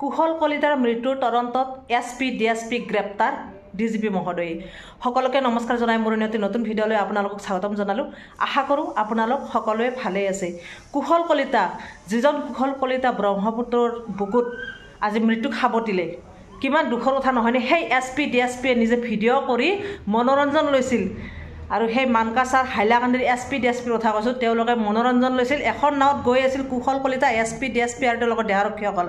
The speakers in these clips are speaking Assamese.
কুশল কলিতাৰ মৃত্যুৰ তদন্তত SP DSP গ্ৰেপ্তাৰ DGP মহোদয় সকলোকে নমস্কাৰ জনাই মোৰ নতুন ভিডিঅ'লৈ আপোনালোকক স্বাগতম জনালো। আশা কৰোঁ আপোনালোক সকলোৱে ভালেই আছে। কুশল কলিতা যিজন কুশল কলিতা ব্ৰহ্মপুত্ৰৰ বুকুত আজি মৃত্যুক সাৱটিলে কিমান দুখৰ কথা নহয়নে। সেই SP DSPয়ে নিজে ভিডিঅ' কৰি মনোৰঞ্জন লৈছিল আৰু সেই মানকাছাৰ হাইলাকান্দিৰ SP DSPৰ কথা কৈছোঁ। তেওঁলোকে মনোৰঞ্জন লৈছিল, এখন নাৱত গৈ আছিল কুশল কলিতা SP DSP আৰু তেওঁলোকৰ দেহাৰক্ষীসকল।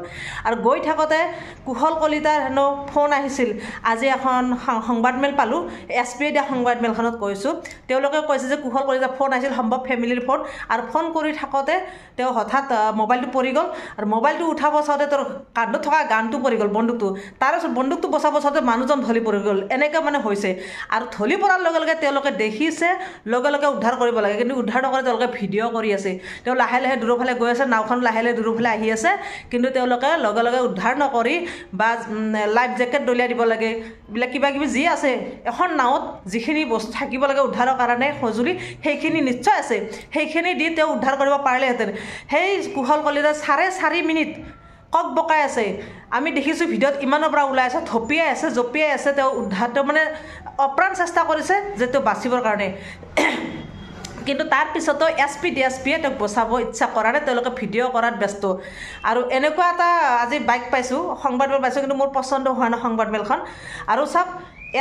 আৰু গৈ থাকোঁতে কুশল কলিতাৰ হেনো ফোন আহিছিল। আজি এখন সংবাদমেল পালোঁ, SPয়ে দিয়া সংবাদমেলখনত কৈছোঁ। তেওঁলোকে কৈছে যে কুশল কলিতাৰ ফোন আহিছিল, সম্ভৱ ফেমিলিৰ ফোন, আৰু ফোন কৰি থাকোঁতে তেওঁ হঠাৎ মোবাইলটো পৰি গ'ল আৰু মোবাইলটো উঠাব চাওঁতে তেওঁৰ কান্ধত থকা গানটো পৰি গ'ল, বন্দুকটো। তাৰপিছত বন্দুকটো বচাব চাওঁতে মানুহজন ঢলি পৰি গ'ল। এনেকৈ মানে হৈছে আৰু ঢলি পৰাৰ লগে লগে তেওঁলোকে দেখিছে লগে লগে উদ্ধাৰ কৰিব লাগে, কিন্তু উদ্ধাৰ নকৰে। তেওঁলোকে ভিডিঅ' কৰি আছে, তেওঁ লাহে লাহে দূৰৰ ফালে গৈ আছে, নাওখন লাহে লাহে দূৰৰ ফালে আহি আছে, কিন্তু তেওঁলোকে লগে লগে উদ্ধাৰ নকৰি বা লাইফ জেকেট দলিয়াই দিব লাগে, এইবিলাক কিবা কিবি যি আছে এখন নাৱত যিখিনি বস্তু থাকিব লাগে উদ্ধাৰৰ কাৰণে সঁজুলি সেইখিনি নিশ্চয় আছে, সেইখিনি দি তেওঁ উদ্ধাৰ কৰিব পাৰিলেহেঁতেন। সেই কুশল কলিতা 4.5 মিনিট কক বকাই আছে। আমি দেখিছোঁ ভিডিঅ'ত ইমানৰ পৰা ওলাই আছে, থপিয়াই আছে, জঁপিয়াই আছে। তেওঁ উদ্ধাৰ তেওঁ মানে অপ্ৰাণ চেষ্টা কৰিছে যে তেওঁ বাচিবৰ কাৰণে, কিন্তু তাৰ পিছতো SP DSPয়ে তেওঁক বচাব ইচ্ছা কৰা নাই। তেওঁলোকে ভিডিঅ' কৰাত ব্যস্ত। আৰু এনেকুৱা এটা আজি বাইক পাইছোঁ, সংবাদমেল পাইছোঁ, কিন্তু মোৰ পচন্দ হোৱা নাই সংবাদমেলখন। আৰু চাওক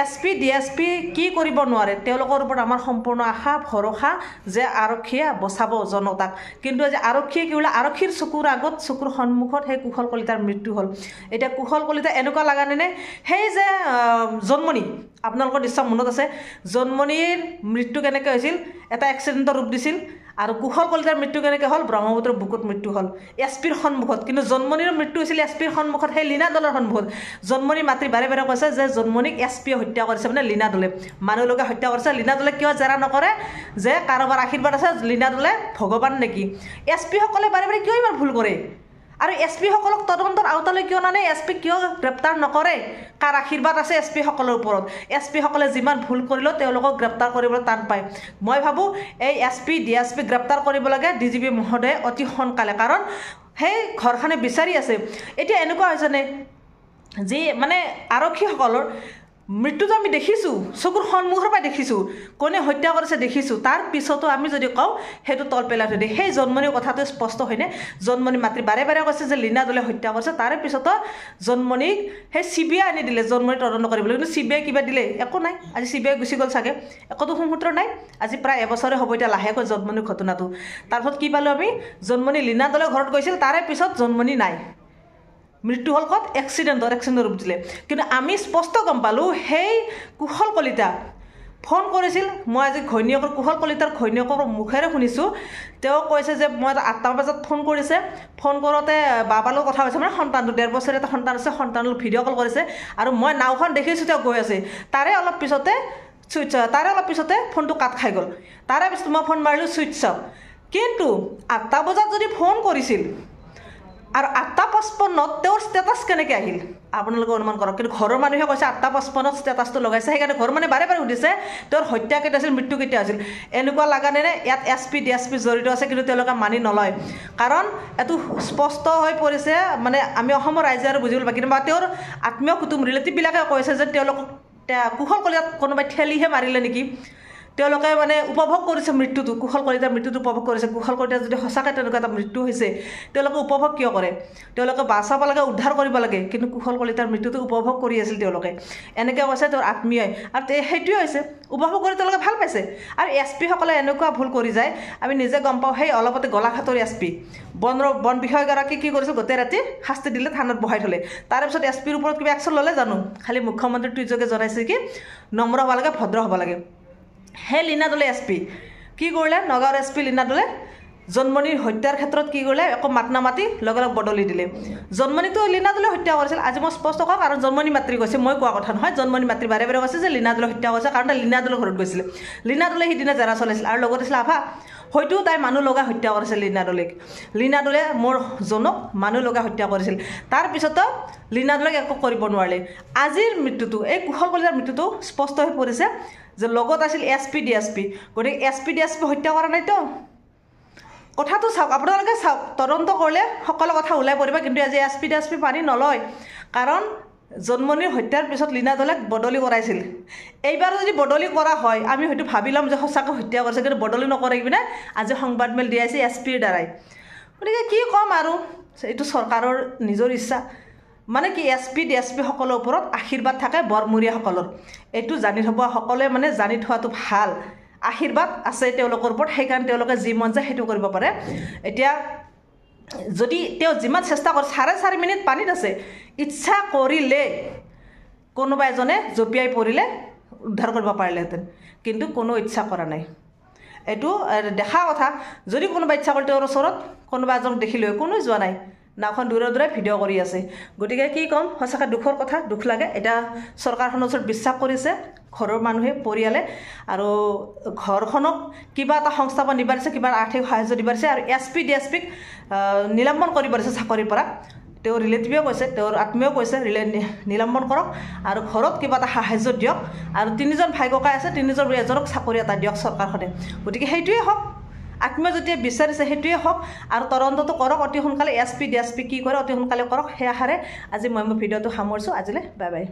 SP DSP কি কৰিব নোৱাৰে, তেওঁলোকৰ ওপৰত আমাৰ সম্পূৰ্ণ আশা ভৰসা যে আৰক্ষীয়ে বচাব জনতাক। কিন্তু আজি আৰক্ষীয়ে কি বোলে, আৰক্ষীৰ চকুৰ আগত চকুৰ সন্মুখত সেই কুশল কলিতাৰ মৃত্যু হ'ল। এতিয়া কুশল কলিতা এনেকুৱা লগা নে সেই যে জন্মনি, আপোনালোকৰ নিশ্চয় মনত আছে জন্মনিৰ মৃত্যু কেনেকৈ হৈছিল, এটা এক্সিডেণ্টৰ ৰূপ দিছিল। আৰু কুশল কলিতাৰ মৃত্যু কেনেকৈ হ'ল, ব্ৰহ্মপুত্ৰৰ বুকুত মৃত্যু হ'ল SPৰ সন্মুখত। কিন্তু জন্মনিৰ মৃত্যু হৈছিল SPৰ সন্মুখত, সেই লীনা দলৰ সন্মুখত। জন্মনি মাতৃ বাৰে বাৰে কৈছে যে জন্মনিক SPয়ে হত্যা কৰিছে, মানে লীনা দলে মানুহলোকে হত্যা কৰিছে। লীনা দলে কিয় জেৰা নকৰে যে কাৰোবাৰ আশীৰ্বাদ আছে, লীনা দলে ভগৱান নেকি? SP সকলে বাৰে বাৰে কিয় ইমান ভুল কৰে? আৰু SP সকলক তদন্তৰ আওতালৈ কিয় নানে? SP কিয় গ্ৰেপ্তাৰ নকৰে? কাৰ আশীৰ্বাদ আছে SP সকলৰ ওপৰত? SP সকলে যিমান ভুল কৰিলেও তেওঁলোকক গ্ৰেপ্তাৰ কৰিবলৈ টান পায়। মই ভাবোঁ এই SP DSP গ্ৰেপ্তাৰ কৰিব লাগে DGP মহোদয়ে অতি সোনকালে, কাৰণ সেই ঘৰখনে বিচাৰি আছে। এতিয়া এনেকুৱা হৈছেনে যি মানে আৰক্ষীসকলৰ মৃত্যুটো আমি দেখিছোঁ, চকুৰ সন্মুখৰ পৰা দেখিছোঁ, কোনে হত্যা কৰিছে দেখিছোঁ। তাৰ পিছতো আমি যদি কওঁ সেইটো তল পেলাই থৈ দিয়ে। সেই জন্মনিৰ কথাটো স্পষ্ট হয়নে? জন্মনি মাতৃ বাৰে বাৰে কৈছে যে লীনা দলে হত্যা কৰিছে, তাৰে পিছতো জন্মনিক সেই CBI আনি দিলে জন্মনি তদন্ত কৰিবলৈ, কিন্তু CBI কিবা দিলে? একো নাই। আজি CBI গুচি গ'ল চাগে, একোতো সুসূত্ৰ নাই। আজি প্ৰায় এবছৰে হ'ব এতিয়া লাহেকৈ জন্মনিৰ ঘটনাটো। তাৰপিছত কি পালোঁ আমি, জন্মনি লীনা দলে ঘৰত গৈছিল, তাৰে পিছত জন্মনি নাই, মৃত্যু হ'ল ক'ত, এক্সিডেণ্টৰ ৰূপ দিলে। কিন্তু আমি স্পষ্ট গম পালোঁ সেই কুশল কলিতা ফোন কৰিছিল। মই আজি ঘৈণীয়েকৰ কুশল কলিতাৰ ঘৈণীয়েকৰ মুখেৰে শুনিছোঁ, তেওঁ কৈছে যে মই 8টা বজাত ফোন কৰিছে, ফোন কৰোঁতে বাবাৰ লগত কথা হৈছে, মানে সন্তানটো 1.5 বছৰীয়া এটা সন্তান আছে, সন্তানৰ ভিডিঅ' কল কৰিছে। আৰু মই নাওখন দেখিছোঁ তেওঁ গৈ আছে, তাৰে অলপ পিছতে ফোনটো কাট খাই গ'ল। তাৰে পিছত মই ফোন মাৰিলোঁ, ছুইচ অফ। কিন্তু 8টা বজাত যদি ফোন কৰিছিল আৰু 8:55 তেওঁৰ ষ্টেটাছ কেনেকৈ আহিল আপোনালোকে অনুমান কৰক। কিন্তু ঘৰৰ মানুহে কৈছে 8:55 ষ্টেটাছটো লগাইছে, সেইকাৰণে ঘৰৰ মানুহে বাৰে বাৰে সুধিছে তেওঁৰ হত্যা কেতিয়া আছিল, মৃত্যু কেতিয়া আছিল। এনেকুৱা লগা নে ইয়াত SP DSP জড়িত আছে, কিন্তু তেওঁলোকে মানি নলয়, কাৰণ এইটো স্পষ্ট হৈ পৰিছে। মানে আমি অসমৰ ৰাইজে আৰু বুজিব লাগিব, কিন্তু তেওঁৰ আত্মীয় কুটুম ৰিলেটিভবিলাকে কৈছে যে তেওঁলোকক কুশল কলিতাক কোনোবাই ঠেলিহে মাৰিলে নেকি। তেওঁলোকে মানে উপভোগ কৰিছে মৃত্যুটো, কুশল কলিতাৰ মৃত্যুটো উপভোগ কৰিছে। কুশল কলিতাৰ যদি সঁচাকৈ তেনেকুৱা এটা মৃত্যু হৈছে, তেওঁলোকে উপভোগ কিয় কৰে? তেওঁলোকে বাচাব লাগে, উদ্ধাৰ কৰিব লাগে, কিন্তু কুশল কলিতাৰ মৃত্যুটো উপভোগ কৰি আছিল তেওঁলোকে। এনেকৈ কৈছে তেওঁৰ আত্মীয়ই, আৰু সেইটোৱে হৈছে উপভোগ কৰি তেওঁলোকে ভাল পাইছে। আৰু SP সকলে এনেকুৱা ভুল কৰি যায়, আমি নিজে গম পাওঁ। সেই অলপতে গোলাঘাটৰ SP বন বিষয়াগৰাকী কি কৰিছে, গোটেই ৰাতি শাস্তি দিলে, থানাত বহাই থ'লে। তাৰপিছত SPৰ ওপৰত কিবা একশ্যন ল'লে জানো? খালি মুখ্যমন্ত্ৰী টুইটযোগে জনাইছে কি নম্ৰ হ'ব লাগে, ভদ্ৰ হ'ব লাগে। সেই লীনা দলে SP কি কৰিলে, নগাঁৱৰ SP লীনা দলে জন্মনিৰ হত্যাৰ ক্ষেত্ৰত কি কৰিলে, একো মাত নামাতি লগে লগে বদলি দিলে। জন্মনিটো লীনা দলে হত্যা কৰিছিল। আজি মই স্পষ্ট কওঁ, কাৰণ জন্মনি মাতৃ কৈছে, মই কোৱা কথা নহয়। জন্মনি মাতৃ বাৰে বাৰে কৈছে যে লীনা দলে হত্যা কৰিছে, কাৰণ তাই লীনা দলৰ ঘৰত গৈছিলে। লীনা দলে সিদিনা জেৰা চলাইছিল, আৰু লগত আছিল আভা। হয়তো তাই মানুহ লগাই হত্যা কৰিছিল লীনা দলে মোৰ জনক মানুহ লগাই হত্যা কৰিছিল। তাৰপিছতো লীনা দলক একো কৰিব নোৱাৰিলে। আজিৰ মৃত্যুটো, এই কুশল কলিতাৰ মৃত্যুটো স্পষ্ট হৈ পৰিছে যে লগত আছিল SP DSP, গতিকে SP DSP হত্যা কৰা নাইতো, কথাটো চাওক, আপোনালোকে চাওক, তদন্ত কৰিলে সকলো কথা ওলাই পৰিব। কিন্তু আজি এছ পি পানী নলয়, কাৰণ জন্মনিৰ হত্যাৰ পিছত লীনা দলেক বদলি কৰাইছিল। এইবাৰ যদি বদলি কৰা হয় আমি হয়তো ভাবি ল'ম যে সঁচাকৈ হত্যা কৰিছে, কিন্তু বদলি নকৰে কিনে আজি সংবাদমেল দিয়াইছে এছ পিৰ দ্বাৰাই। গতিকে কি ক'ম আৰু, এইটো চৰকাৰৰ নিজৰ ইচ্ছা। মানে কি এছ পি সকলৰ ওপৰত আশীৰ্বাদ থাকে বৰমূৰীয়াসকলৰ, এইটো জানি থ'ব, সকলোৱে মানে জানি থোৱাটো ভাল। আশীৰ্বাদ আছে তেওঁলোকৰ ওপৰত, সেইকাৰণে তেওঁলোকে যি মন যায় সেইটো কৰিব পাৰে। এতিয়া যদি তেওঁ যিমান চেষ্টা কৰে, 4.5 মিনিট পানীত আছে, ইচ্ছা কৰিলে কোনোবা এজনে জঁপিয়াই পৰিলে উদ্ধাৰ কৰিব পাৰিলেহেঁতেন, কিন্তু কোনো ইচ্ছা কৰা নাই। এইটো দেখা কথা, যদি কোনোবা ইচ্ছা কৰে তেওঁৰ ওচৰত কোনোবা এজন দেখিলে কোনো যোৱা নাই, নাওখন দূৰে দূৰে ভিডিঅ' কৰি আছে। গতিকে কি ক'ম, সঁচাকৈ দুখৰ কথা, দুখ লাগে। এতিয়া চৰকাৰখনৰ ওচৰত বিশ্বাস কৰিছে ঘৰৰ মানুহে, পৰিয়ালে, আৰু ঘৰখনক কিবা এটা সংস্থাপন দিব পাৰিছে, কিবা আৰ্থিক সাহায্য দিব পাৰিছে, আৰু এছ পিক নিলম্বন কৰিব পাৰিছে চাকৰিৰ পৰা। তেওঁৰ ৰিলেটিভেও কৈছে, তেওঁৰ আত্মীয়েও কৈছে নিলম্বন কৰক আৰু ঘৰত কিবা এটা সাহায্য দিয়ক, আৰু 3জন ভাই ককাই আছে, 3জন এজনক চাকৰি এটা দিয়ক চৰকাৰখনে। গতিকে সেইটোৱে হওক, আত্মীয় যেতিয়া বিচাৰিছে সেইটোৱে হওক, আৰু তদন্তটো কৰক অতি সোনকালে। এছ পি কি কৰে অতি সোনকালে কৰক, সেই আশাৰে আজি মই মোৰ ভিডিঅ'টো সামৰিছোঁ। আজিলৈ বাই বাই।